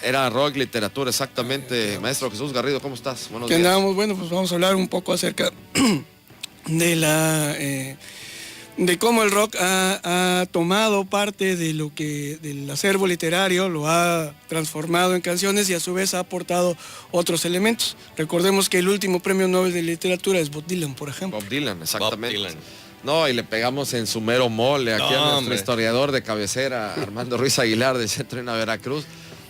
Era rock, literatura, exactamente. Maestro Jesús Garrido, ¿cómo estás? Buenos días. Andamos? Bueno, pues vamos a hablar un poco acerca de de cómo el rock ha tomado parte de lo que del acervo literario, lo ha transformado en canciones y a su vez ha aportado otros elementos. Recordemos que el último premio Nobel de literatura es Bob Dylan, por ejemplo. Bob Dylan, exactamente. Bob Dylan. No, y le pegamos en su mero mole aquí a nuestro historiador de cabecera, Armando Ruiz Aguilar, de Centro Ina Veracruz.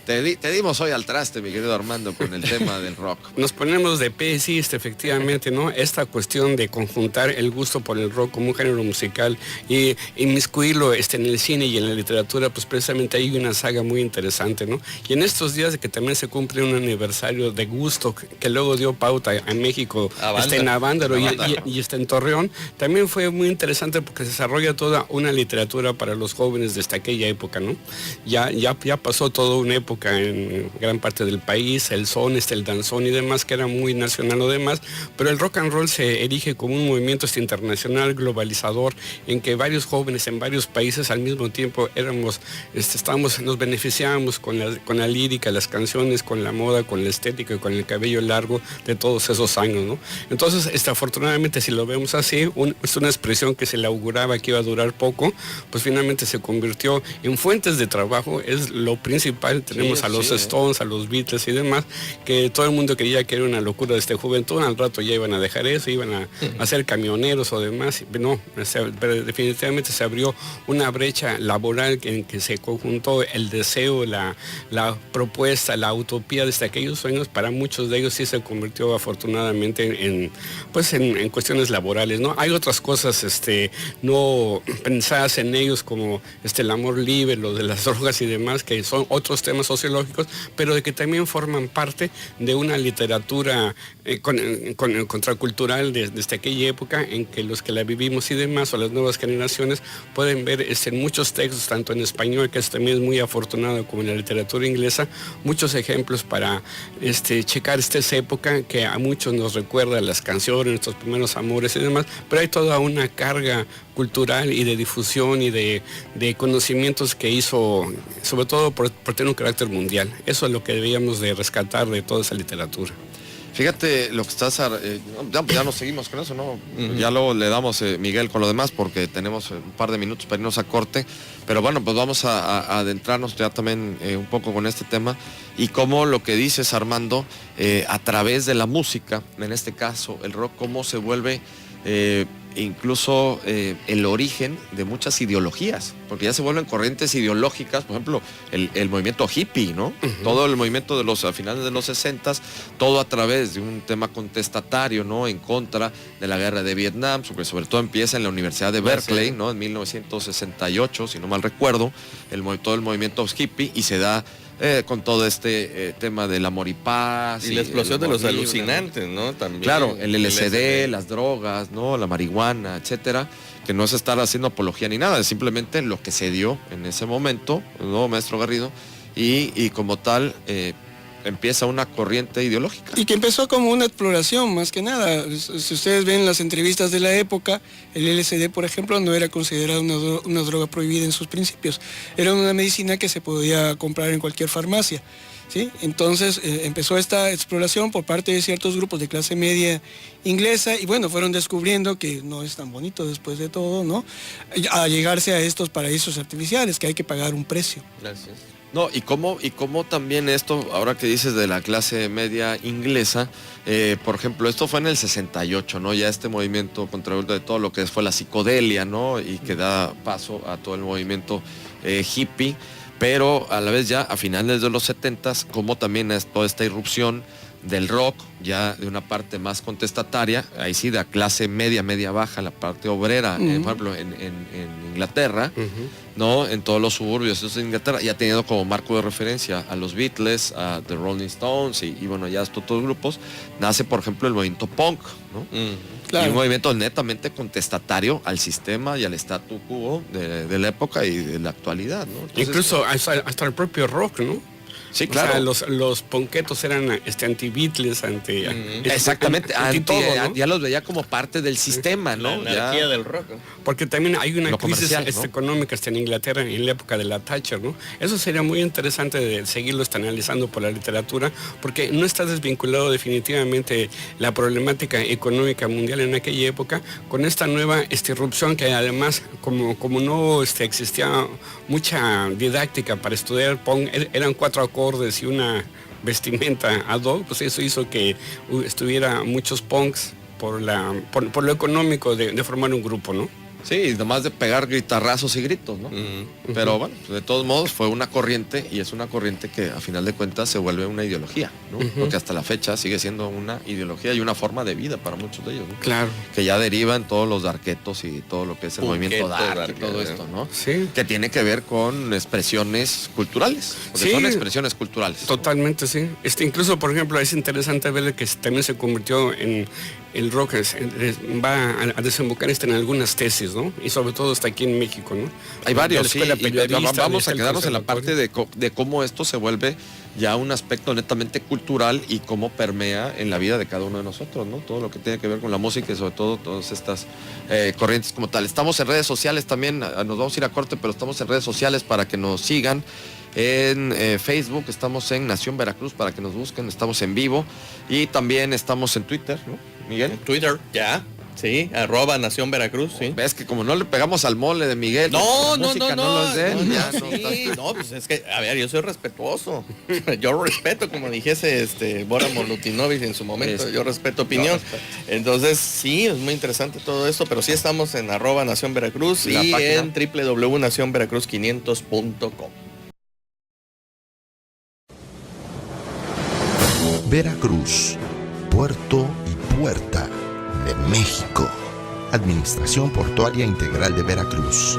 Te dimos hoy al traste, mi querido Armando, con el tema del rock. Nos ponemos de pie, sí, efectivamente, ¿no? Esta cuestión de conjuntar el gusto por el rock como un género musical y inmiscuirlo en el cine y en la literatura, pues precisamente hay una saga muy interesante, ¿no? Y en estos días de que también se cumple un aniversario de Gusto, que luego dio pauta a México, en Avándaro y en Torreón, también fue muy interesante porque se desarrolla toda una literatura para los jóvenes desde aquella época, ¿no? Ya pasó toda una época en gran parte del país, el son, el danzón y demás, que era muy nacional o demás, pero el rock and roll se erige como un movimiento internacional, globalizador, en que varios jóvenes en varios países al mismo tiempo nos beneficiábamos con la lírica, las canciones, con la moda, con la estética y con el cabello largo de todos esos años, ¿no? Entonces, afortunadamente, si lo vemos así, es una expresión que se le auguraba que iba a durar poco, pues finalmente se convirtió en fuentes de trabajo, es lo principal. Tenemos a los Stones, a los Beatles y demás, que todo el mundo creía que era una locura de juventud, al rato ya iban a dejar eso, iban a ser camioneros o demás. No, pero definitivamente se abrió una brecha laboral en que se conjuntó el deseo, la propuesta, la utopía desde aquellos sueños. Para muchos de ellos sí se convirtió afortunadamente en cuestiones laborales, ¿no? Hay otras cosas no pensadas en ellos como el amor libre, lo de las drogas y demás, que son otros temas sociológicos, pero de que también forman parte de una literatura contracultural desde aquella época, en que los que la vivimos y demás, o las nuevas generaciones, pueden ver en muchos textos, tanto en español, que también es muy afortunado, como en la literatura inglesa, muchos ejemplos para checar esa época que a muchos nos recuerda las canciones, nuestros primeros amores y demás, pero hay toda una carga cultural y de difusión y de conocimientos que hizo, sobre todo por tener un carácter mundial. Eso es lo que debíamos de rescatar de toda esa literatura. Fíjate lo que estás... ya nos seguimos con eso, ¿no? Ya luego le damos, Miguel, con lo demás, porque tenemos un par de minutos para irnos a corte. Pero bueno, pues vamos a adentrarnos ya también un poco con este tema. Y cómo lo que dices, Armando, a través de la música, en este caso el rock, cómo se vuelve... incluso el origen de muchas ideologías, porque ya se vuelven corrientes ideológicas, por ejemplo, el movimiento hippie, ¿no? Todo el movimiento a finales de los 60s, todo a través de un tema contestatario, ¿no? En contra de la guerra de Vietnam, sobre todo empieza en la Universidad de Berkeley, ¿no? En 1968, si no mal recuerdo, todo el movimiento hippie, y se da con todo tema del amor y paz. Y la explosión de los alucinantes, ¿no? También. Claro, el LSD, las drogas, ¿no? La marihuana, etcétera, que no es estar haciendo apología ni nada, es simplemente lo que se dio en ese momento, ¿no, maestro Garrido? Y como tal, empieza una corriente ideológica. Y que empezó como una exploración, más que nada. Si ustedes ven las entrevistas de la época, el LSD, por ejemplo, no era considerado una droga prohibida en sus principios. Era una medicina que se podía comprar en cualquier farmacia, ¿sí? Entonces empezó esta exploración por parte de ciertos grupos de clase media inglesa, y bueno, fueron descubriendo que no es tan bonito después de todo, ¿no? A llegarse a estos paraísos artificiales, que hay que pagar un precio. Gracias. No, y cómo también esto, ahora que dices de la clase media inglesa, por ejemplo, esto fue en el 68, ¿no? Ya este movimiento contra de todo lo que fue la psicodelia, ¿no? Y que da paso a todo el movimiento hippie, pero a la vez ya a finales de los 70s, como también es toda esta irrupción del rock, ya de una parte más contestataria, ahí sí de la clase media baja, la parte obrera, por ejemplo, en Inglaterra, ¿no? En todos los suburbios de Inglaterra, ya teniendo como marco de referencia a los Beatles, a The Rolling Stones y bueno, ya todos los grupos, nace, por ejemplo, el movimiento punk, ¿no? Claro. Y un movimiento netamente contestatario al sistema y al statu quo de la época y de la actualidad, ¿no? Entonces, incluso hasta el propio rock, ¿no? Sí, O claro. sea, los ponquetos eran anti-Beatles, Exactamente, anti todo, ¿no? ya los veía como parte del sistema, ¿no? La Ya- energía del rock. Porque también hay una Lo crisis comercial, ¿no? económica en Inglaterra en la época de la Thatcher, ¿no? Eso sería muy interesante de seguirlo analizando por la literatura, porque no está desvinculado definitivamente la problemática económica mundial en aquella época con esta nueva irrupción que además, como no existía mucha didáctica para estudiar punk, eran 4 acordes y una vestimenta ad hoc, pues eso hizo que estuviera muchos punks por lo económico de formar un grupo, ¿no? Sí, nomás de pegar guitarrazos y gritos, ¿no? Pero bueno, de todos modos fue una corriente y es una corriente que a final de cuentas se vuelve una ideología, ¿no? Porque hasta la fecha sigue siendo una ideología y una forma de vida para muchos de ellos, ¿no? Claro. Que ya derivan todos los darketos y todo lo que es el movimiento Punketo, dark y todo dark, esto, ¿no? Sí. Que tiene que ver con expresiones culturales, porque Sí. son expresiones culturales. Totalmente, sí. Incluso, por ejemplo, es interesante ver que también se convirtió en el rock, va a desembocar en algunas tesis, ¿no? Y sobre todo está aquí en México, ¿no? Hay varios, De sí, la escuela y periodista, vamos a del quedarnos en la conservatorio. parte de cómo esto se vuelve ya un aspecto netamente cultural y cómo permea en la vida de cada uno de nosotros, ¿no? Todo lo que tiene que ver con la música y sobre todo todas estas corrientes como tal. Estamos en redes sociales también, nos vamos a ir a corte, pero estamos en redes sociales para que nos sigan. En Facebook estamos en Nación Veracruz para que nos busquen, estamos en vivo y también estamos en Twitter, ¿no, Miguel? En Twitter, ya. Sí, @Nación Veracruz, sí. Ves que como no le pegamos al mole de Miguel, No, la no, música no, lo es de él, no, ya no, no sí, está- no, pues es que, a ver, yo soy respetuoso. Yo respeto, como dijese Bora Molutinovich en su momento, yo respeto opinión. Entonces, sí, es muy interesante todo esto, pero sí estamos en @Nación Veracruz La y página. en www.nacionveracruz500.com. Veracruz, puerto y puerta de México. Administración Portuaria Integral de Veracruz.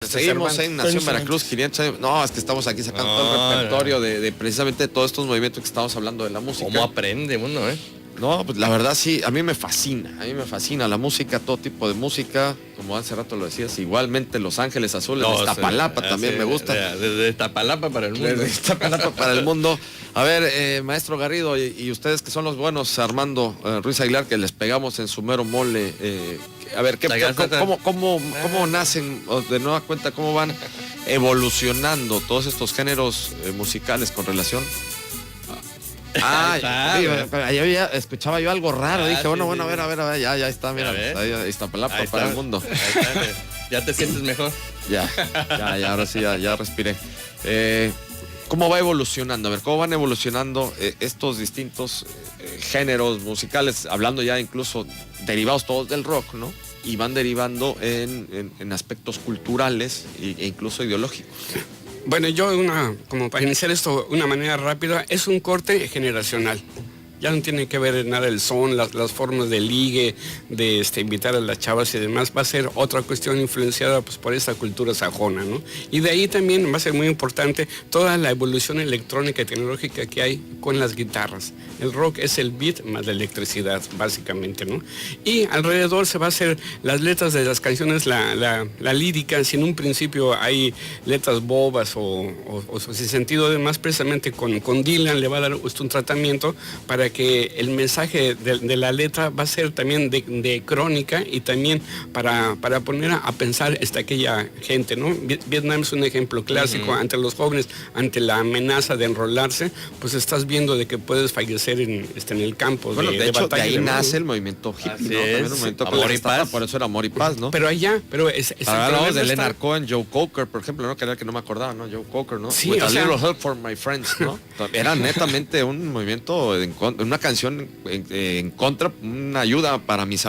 Seguimos en Nación Veracruz 500 años. No, es que estamos aquí sacando todo el No, repertorio de precisamente todos estos movimientos que estamos hablando de la música. ¿Cómo aprende uno, No, pues la verdad sí, a mí me fascina la música, todo tipo de música, como hace rato lo decías, igualmente Los Ángeles Azules, No, de Iztapalapa sí, también sí, me gusta. Desde Iztapalapa para el mundo. Desde Iztapalapa para el mundo. A ver, maestro Garrido, y ustedes que son los buenos, Armando Ruiz Aguilar, que les pegamos en su mero mole, a ver, ¿cómo nacen, o de nueva cuenta, cómo van evolucionando todos estos géneros musicales con relación? Escuchaba yo algo raro, dije, sí, bueno, sí, a ver, ya está, mira, ahí Iztapalapa Ahí para está. el mundo. Ahí está, ¿ya te sientes mejor? Ya, ahora sí, ya respiré. ¿Cómo va evolucionando? A ver, ¿cómo van evolucionando estos distintos géneros musicales? Hablando ya incluso derivados todos del rock, ¿no? Y van derivando en aspectos culturales e incluso ideológicos. Bueno, como para iniciar esto de una manera rápida, es un corte generacional. Ya no tiene que ver nada el son, las formas de ligue, de invitar a las chavas y demás. Va a ser otra cuestión influenciada pues, por esta cultura sajona, ¿no? Y de ahí también va a ser muy importante toda la evolución electrónica y tecnológica que hay con las guitarras. El rock es el beat más la electricidad, básicamente, ¿no? Y alrededor se va a hacer las letras de las canciones, la lírica. Si en un principio hay letras bobas o sin sentido, además precisamente con Dylan le va a dar un tratamiento para que el mensaje de la letra va a ser también de crónica y también para poner a pensar aquella gente, ¿no? Vietnam es un ejemplo clásico ante los jóvenes, ante la amenaza de enrolarse, pues estás viendo de que puedes fallecer en el campo Bueno, de hecho, de batalla, ahí ¿no? nace el movimiento hippie, Así ¿no? También es. un movimiento Amor y protestante, paz. por eso era Amor y Paz, ¿no? Pero allá, pero el Hablamos problema de está- Leonard Cohen, Joe Cocker, por ejemplo, ¿no? Que era el que no me acordaba, ¿no? Joe Cocker, ¿no? Sí, With o a sea- little help for my friends, ¿no? Era netamente un movimiento, una canción en contra, una ayuda para mis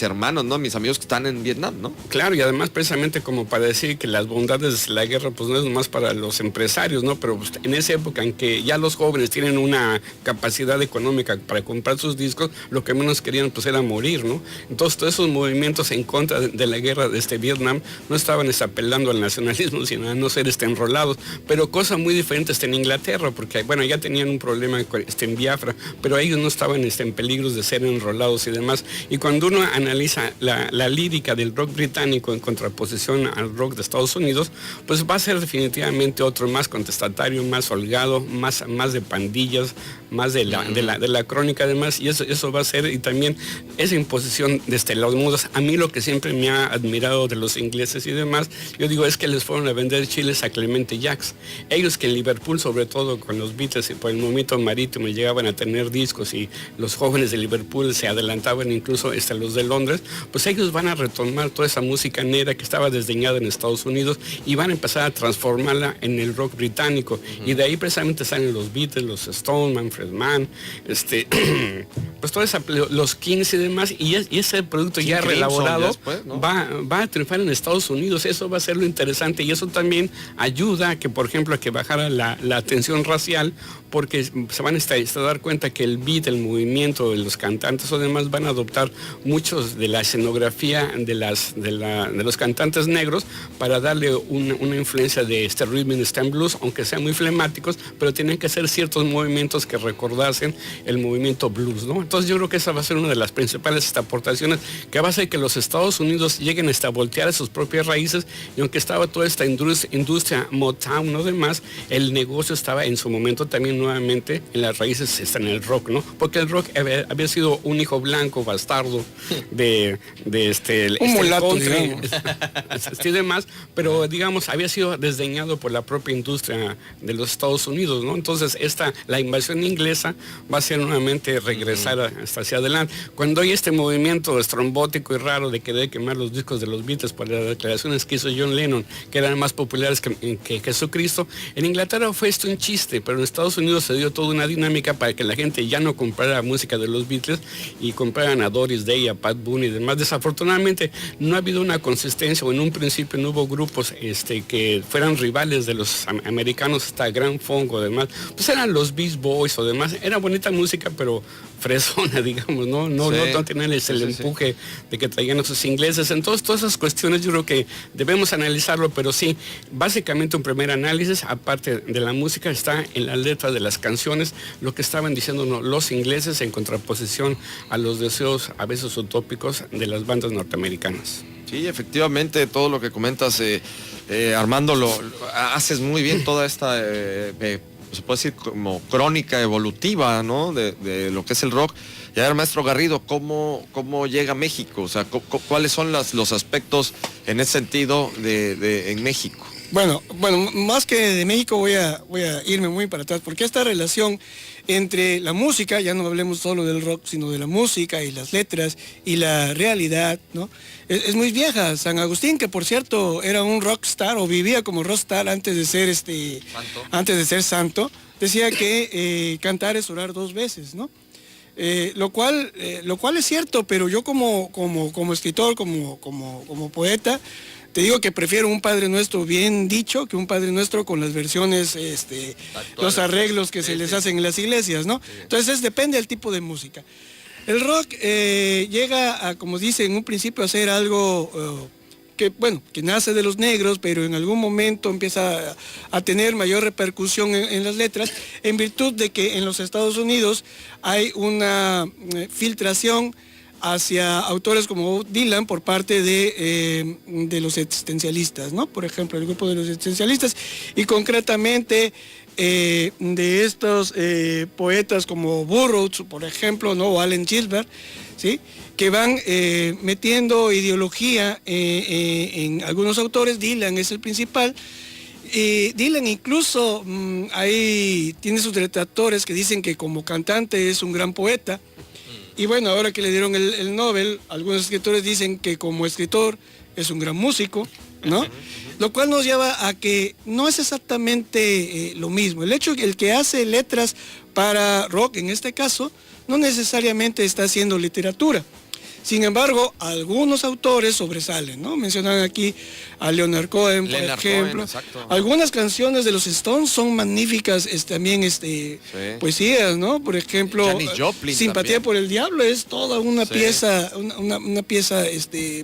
hermanos, ¿no? Mis amigos que están en Vietnam, ¿no? Claro, y además precisamente como para decir que las bondades de la guerra pues no es más para los empresarios, ¿no? Pero pues, en esa época en que ya los jóvenes tienen una capacidad económica para comprar sus discos, lo que menos querían pues era morir, ¿no? Entonces todos esos movimientos en contra de la guerra de Vietnam no estaban apelando al nacionalismo, sino a no ser enrolados. Pero cosa muy diferente en Inglaterra, porque bueno, ya tenían un problema en Biafra, pero pero ellos no estaban en peligros de ser enrolados y demás. Y cuando uno analiza la lírica del rock británico en contraposición al rock de Estados Unidos, pues va a ser definitivamente otro más contestatario, más holgado, más de pandillas, más de la crónica además, y eso va a ser, y también esa imposición de los modos. A mí lo que siempre me ha admirado de los ingleses y demás, yo digo, es que les fueron a vender chiles a Clemente Jacks. Ellos que en Liverpool, sobre todo con los Beatles y por el movimiento marítimo, llegaban a tener discos y los jóvenes de Liverpool se adelantaban incluso hasta los de Londres, pues ellos van a retomar toda esa música negra que estaba desdeñada en Estados Unidos y van a empezar a transformarla en el rock británico. Y de ahí precisamente salen los Beatles, los Stones, Manfred Mann, pues toda los Kings y demás, y ese producto ya reelaborado después, ¿no? va a triunfar en Estados Unidos. Eso va a ser lo interesante, y eso también ayuda a que, por ejemplo, a que bajara la tensión racial, porque se van a dar cuenta que el beat, el movimiento de los cantantes o demás van a adoptar muchos de la escenografía de los cantantes negros para darle una influencia de este rhythm and stand blues, aunque sean muy flemáticos, pero tienen que hacer ciertos movimientos que recordasen el movimiento blues, ¿no? Entonces yo creo que esa va a ser una de las principales aportaciones que va a hacer que los Estados Unidos lleguen hasta voltear a sus propias raíces, y aunque estaba toda esta industria Motown, ¿no? Demás, el negocio estaba en su momento también nuevamente en las raíces, está en el rock, ¿no? Porque el rock había sido un hijo blanco, bastardo, un mulato, digamos. Y demás, pero digamos, había sido desdeñado por la propia industria de los Estados Unidos, ¿no? Entonces la invasión inglesa va a ser nuevamente regresar hasta hacia adelante. Cuando hay este movimiento estrombótico y raro de querer quemar los discos de los Beatles por las declaraciones que hizo John Lennon, que eran más populares que Jesucristo, en Inglaterra fue esto un chiste, pero en Estados Unidos se dio toda una dinámica para que la gente ya no comprara música de los Beatles y compraran a Doris Day, a Pat Boone y demás. Desafortunadamente no ha habido una consistencia, o en un principio no hubo grupos que fueran rivales de los americanos, hasta Grand Funk o demás. Pues eran los Beach Boys o demás. Era bonita música, pero fresona, digamos, ¿no? No tenerles el empuje de que traían esos ingleses. Entonces, todas esas cuestiones yo creo que debemos analizarlo, pero sí, básicamente un primer análisis, aparte de la música, está en las letras de las canciones, lo que estaban diciendo los ingleses en contraposición a los deseos a veces utópicos de las bandas norteamericanas. Sí, efectivamente, todo lo que comentas, Armando, lo haces muy bien, toda esta... se puede decir como crónica evolutiva, ¿no? de lo que es el rock. Y a ver, maestro Garrido, ¿cómo llega a México? O sea, ¿cuáles son los aspectos en ese sentido en México? Bueno, más que de México voy a irme muy para atrás, porque esta relación entre la música, ya no hablemos solo del rock, sino de la música y las letras y la realidad, ¿no? Es muy vieja. San Agustín, que por cierto era un rockstar o vivía como rockstar antes de ser santo, decía que cantar es orar 2 veces, ¿no? Lo cual es cierto, pero yo como escritor, como poeta, te digo que prefiero un Padre Nuestro bien dicho que un Padre Nuestro con las versiones, los arreglos que se les hacen en las iglesias, ¿no? Sí. Entonces depende del tipo de música. El rock llega a, como dice en un principio, a ser algo que nace de los negros, pero en algún momento empieza a tener mayor repercusión en las letras, en virtud de que en los Estados Unidos hay una filtración hacia autores como Bob Dylan por parte de los existencialistas, ¿no? Por ejemplo, el grupo de los existencialistas, y concretamente de estos poetas como Burroughs, por ejemplo, ¿no? O Allen Ginsberg, ¿sí? Que van metiendo ideología en algunos autores. Dylan es el principal. Dylan incluso tiene sus detractores que dicen que como cantante es un gran poeta. Y bueno, ahora que le dieron el Nobel, algunos escritores dicen que como escritor es un gran músico, ¿no? Lo cual nos lleva a que no es exactamente lo mismo. El hecho que el que hace letras para rock, en este caso, no necesariamente está haciendo literatura. Sin embargo, algunos autores sobresalen, ¿no? Mencionan aquí a Leonard Cohen, por ejemplo. Algunas canciones de los Stones son magníficas, también poesías, ¿no? Por ejemplo, Simpatía también por el Diablo es toda una pieza, una pieza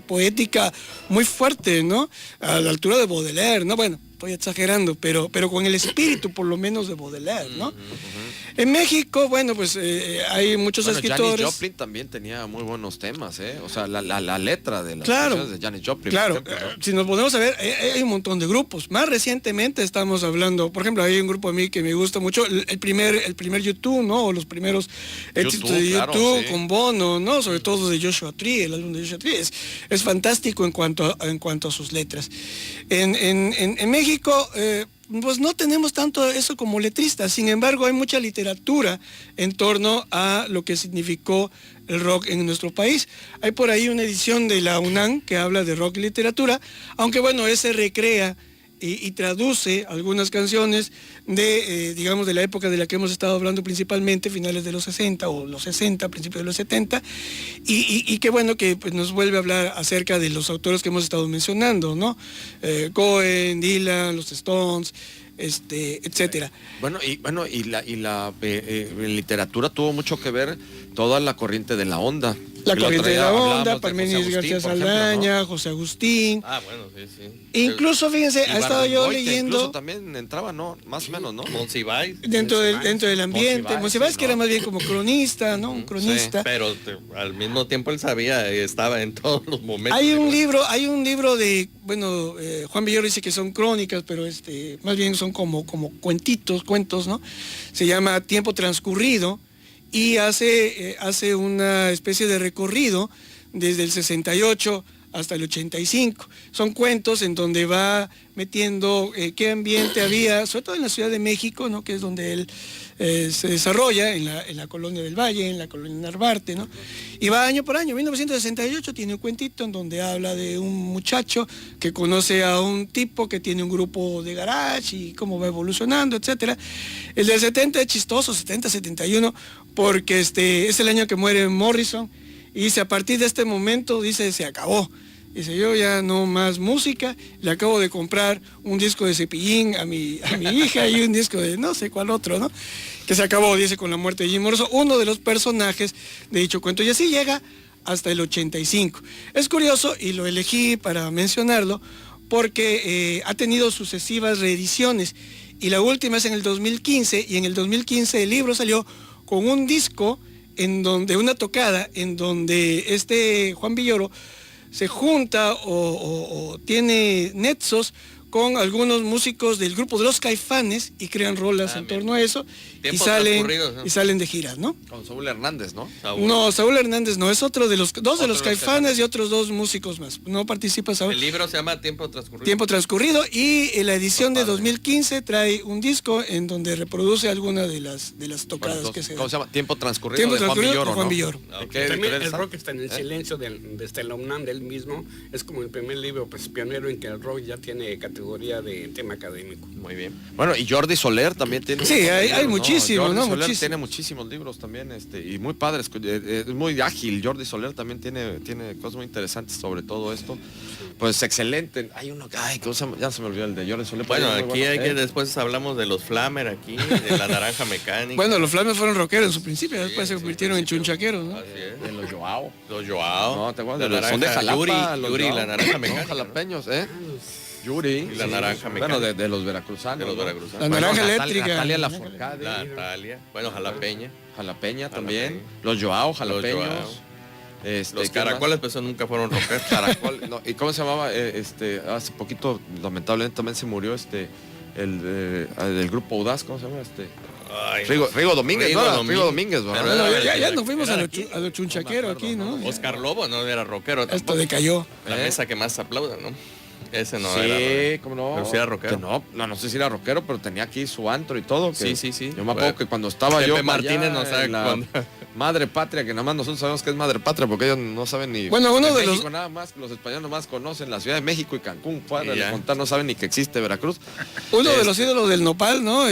poética muy fuerte, ¿no? A la altura de Baudelaire, ¿no? Bueno, estoy exagerando, pero con el espíritu por lo menos de Baudelaire, ¿no? En México, bueno, pues hay muchos escritores. Janis Joplin también tenía muy buenos temas, ¿eh? O sea, la letra de las Claro, canciones de Janis Joplin. claro. por ejemplo, ¿no? Si nos ponemos a ver, hay un montón de grupos. Más recientemente estamos hablando, por ejemplo, hay un grupo a mí que me gusta mucho, el primer YouTube, ¿no? O los primeros éxitos de claro, YouTube sí. con Bono, ¿no? Sobre todo de Joshua Tree, el álbum de Joshua Tree es fantástico en cuanto a sus letras. En México, pues no tenemos tanto eso como letristas, sin embargo hay mucha literatura en torno a lo que significó el rock en nuestro país. Hay por ahí una edición de la UNAM que habla de rock y literatura, aunque bueno, ese recrea y traduce algunas canciones de, digamos, de la época de la que hemos estado hablando principalmente, finales de los 60 o los 60, principios de los 70, y qué bueno que pues, nos vuelve a hablar acerca de los autores que hemos estado mencionando, ¿no? Cohen, Dylan, los Stones, etcétera. Y la literatura tuvo mucho que ver toda la corriente de la onda. La Que corriente de la hablábamos onda, de Parménides José Agustín, García por ejemplo, Saldaña, ¿no? José Agustín. Ah, bueno, sí. Incluso, fíjense, ha estado yo Ibargüengoitia leyendo incluso también entraba, ¿no? Más o menos, ¿no? Monsiváis. dentro del ambiente. Monsiváis, Monsiváis sí, que era ¿no? más bien como cronista, ¿no? Un cronista. Pero al mismo tiempo él sabía, estaba en todos los momentos. Hay un libro de, bueno, Juan Villoro dice que son crónicas, pero más bien son como cuentos, ¿no? Se llama Tiempo Transcurrido y hace una especie de recorrido desde el 68 hasta el 85. Son cuentos en donde va metiendo qué ambiente había, sobre todo en la Ciudad de México, ¿no? Que es donde él se desarrolla, en la colonia del Valle, en la colonia Narvarte, ¿no? Y va año por año. 1968 tiene un cuentito en donde habla de un muchacho que conoce a un tipo que tiene un grupo de garage y cómo va evolucionando, etcétera. El del 70 es chistoso, 71, porque es el año que muere Morrison. Y dice, a partir de este momento, dice, se acabó. Dice, yo ya no más música, le acabo de comprar un disco de Cepillín a mi hija y un disco de no sé cuál otro, ¿no? Que se acabó, dice, con la muerte de Jim Morrison, uno de los personajes de dicho cuento. Y así llega hasta el 85. Es curioso, y lo elegí para mencionarlo, porque ha tenido sucesivas reediciones. Y la última es en el 2015, y en el 2015 el libro salió con un disco una tocada en donde Juan Villoro se junta o tiene nexos con algunos músicos del grupo de los Caifanes y crean rolas en torno a eso y salen de giras, ¿no? Con Saúl Hernández, ¿no? No, Saúl Hernández no, es otro de los Caifanes y otros dos músicos más. No participa Saúl. El libro se llama Tiempo Transcurrido. Tiempo Transcurrido y la edición de 2015 trae un disco en donde reproduce algunas de las tocadas que se dan. ¿Cómo se llama? Tiempo Transcurrido Tiempo de Juan Transcurrido Villoro, de Juan ¿no? Villoro. ¿Qué También el diferencia? rock está en el silencio desde la UNAM del mismo. Es como el primer libro pues, pionero en que el rock ya tiene categoría de tema académico. Muy bien. Bueno, y Jordi Soler también tiene... Sí, hay muchísimos, ¿no? Jordi Soler Muchísimo. tiene muchísimos libros también, y muy padres, es muy ágil. Jordi Soler también tiene cosas muy interesantes sobre todo esto. Pues excelente. Hay uno que, ya se me olvidó el de Jordi Soler. Bueno, Muy aquí hay que después hablamos de los Flamer aquí, de la Naranja Mecánica. Bueno, los Flames fueron rockeros en su principio, después se convirtieron en chunchaqueros, ¿no? Así es. de los Joao. Los Joao. No, te acuerdas, la son de naranja, Jalapa, los Yuri, Joao. la Naranja Son Mecánica. jalapeños, ¿eh? Yuri. Y la Naranja Bueno, Mecánica. de los veracruzanos. De los ¿no? veracruzanos. La Bueno, Naranja Natalia- Eléctrica. Natalia Lafourcade. Natalia. Bueno, Jalapeña. Jalapeña también. Jalapeña. Los Joao, jalapeños. Joao. Los ¿qué caracoles pues nunca fueron rockeros. más? Caracol. No, ¿y cómo se llamaba? Hace poquito, lamentablemente, también se murió del grupo Audaz, ¿cómo se llama? Ay, Rigo Domínguez, Rigo ¿no? Domínguez. Rigo Domínguez, ¿verdad? Pero Bueno, era- ya nos fuimos era a lo chunchaquero aquí, ¿no? Oscar Lobo no era rockero Esto tampoco. decayó. La ¿Eh? mesa que más aplauda, ¿no? Ese no era. Sí, cómo no. Pero sí era rockero. Que no sé si era rockero, pero tenía aquí su antro y todo. que Sí. Yo me acuerdo que cuando estaba Pepe yo Martínez allá no sabe en la cuándo. Madre Patria, que nada más nosotros sabemos que es Madre Patria, porque ellos no saben ni... Bueno, uno en de México los- nada más, los españoles nomás conocen la Ciudad de México y Cancún, fuera Y de ya. contar, no saben ni que existe Veracruz. Uno de los ídolos del nopal, ¿no?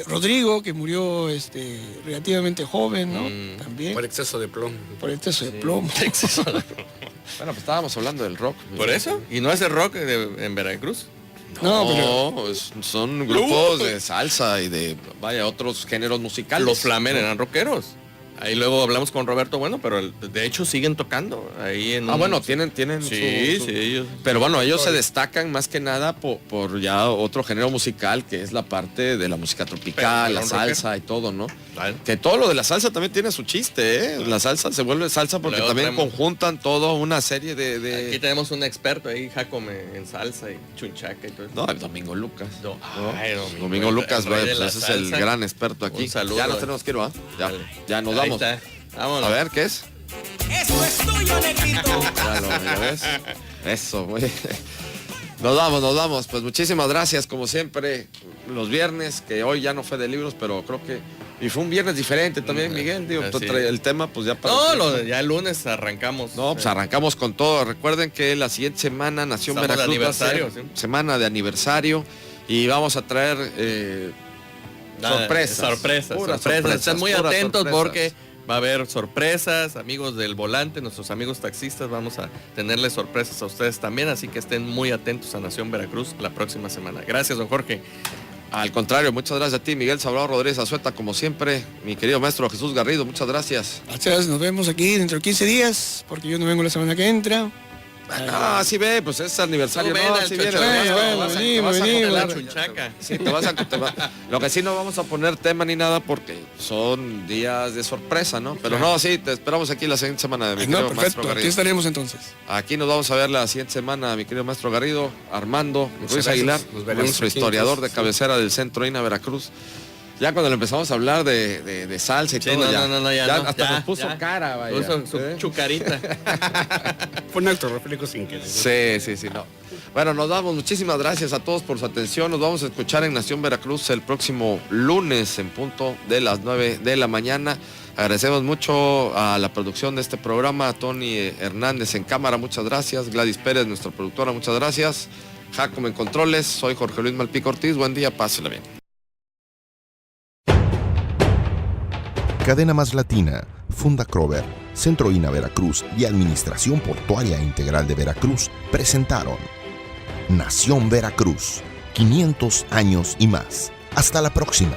Rodrigo, que murió relativamente joven, ¿no? También. Por exceso de plomo. Por exceso de plomo. Bueno, pues estábamos hablando del rock. ¿Por eso? ¿Y no es el rock en Veracruz? No, pero Son grupos de salsa y de, otros géneros musicales. Los Flamer eran rockeros. Ahí luego hablamos con Roberto, bueno, pero de hecho siguen tocando ahí en... Bueno, tienen Sí, su- sí, ellos... Pero bueno, ellos se destacan más que nada por ya otro género musical, que es la parte de la música tropical, Pero, la un salsa rocker. y todo, ¿no? Vale. Que todo lo de la salsa también tiene su chiste, ¿eh? La salsa se vuelve salsa porque Luego también traemos- conjuntan todo una serie Aquí de... tenemos un experto ahí, Jacome, en salsa y chunchaca y todo eso. No, el Domingo Lucas. No, ¿no? ay, Domingo Lucas, el rey de pues la ese es el salsa. gran experto aquí. Un saludo. Ya nos tenemos que ir, ¿va? Ya, Vale. ya nos Ahí vamos. está. Vámonos. A ver, ¿qué es? Eso es tuyo, negrito. Ya lo ves. Eso, muy bien. Nos vamos. Pues muchísimas gracias, como siempre, los viernes, que hoy ya no fue de libros, pero creo que... Y fue un viernes diferente también, Miguel. Digo, Así el tema, pues ya para... Ya el lunes arrancamos. No, pues arrancamos con todo. Recuerden que la siguiente semana Nación Estamos de Veracruz va a ser aniversario, sí. semana de aniversario y vamos a traer sorpresas. Puras Sorpresas. Están muy puras atentos sorpresas. porque va a haber sorpresas, amigos del volante, nuestros amigos taxistas, vamos a tenerles sorpresas a ustedes también, así que estén muy atentos a Nación Veracruz la próxima semana. Gracias, don Jorge. Al contrario, muchas gracias a ti, Miguel Salvador Rodríguez Azueta, como siempre, mi querido maestro Jesús Garrido, muchas gracias. Gracias, nos vemos aquí dentro de 15 días, porque yo no vengo la semana que entra. Sí ve, pues es aniversario. Tú ven No, al sí viene. Bueno, venimos. La chunchaca. Sí, te vas a... Lo que sí no vamos a poner tema ni nada porque son días de sorpresa, ¿no? Pero no, sí, te esperamos aquí la siguiente semana, mi querido No, maestro perfecto, aquí Garrido. estaremos entonces. Aquí nos vamos a ver la siguiente semana, mi querido maestro Garrido, Armando Muchas Ruiz gracias. Aguilar, Nos veremos nuestro aquí, historiador entonces. de cabecera del centro INA Veracruz. Ya cuando le empezamos a hablar de salsa y Sí, todo, no, ya, no, ya no, hasta ya, nos puso ya. cara, vaya. Puso su ¿eh? chucarita. Fue un acto reflejo sin querer. Sí, no. Bueno, nos vamos. Muchísimas gracias a todos por su atención. Nos vamos a escuchar en Nación Veracruz el próximo lunes en punto de las 9 de la mañana. Agradecemos mucho a la producción de este programa, a Tony Hernández en cámara, muchas gracias. Gladys Pérez, nuestra productora, muchas gracias. Jacome en controles, soy Jorge Luis Malpico Ortiz. Buen día, pásela bien. Cadena Más Latina, Funda Crover, Centro INA Veracruz y Administración Portuaria Integral de Veracruz presentaron Nación Veracruz, 500 años y más. Hasta la próxima.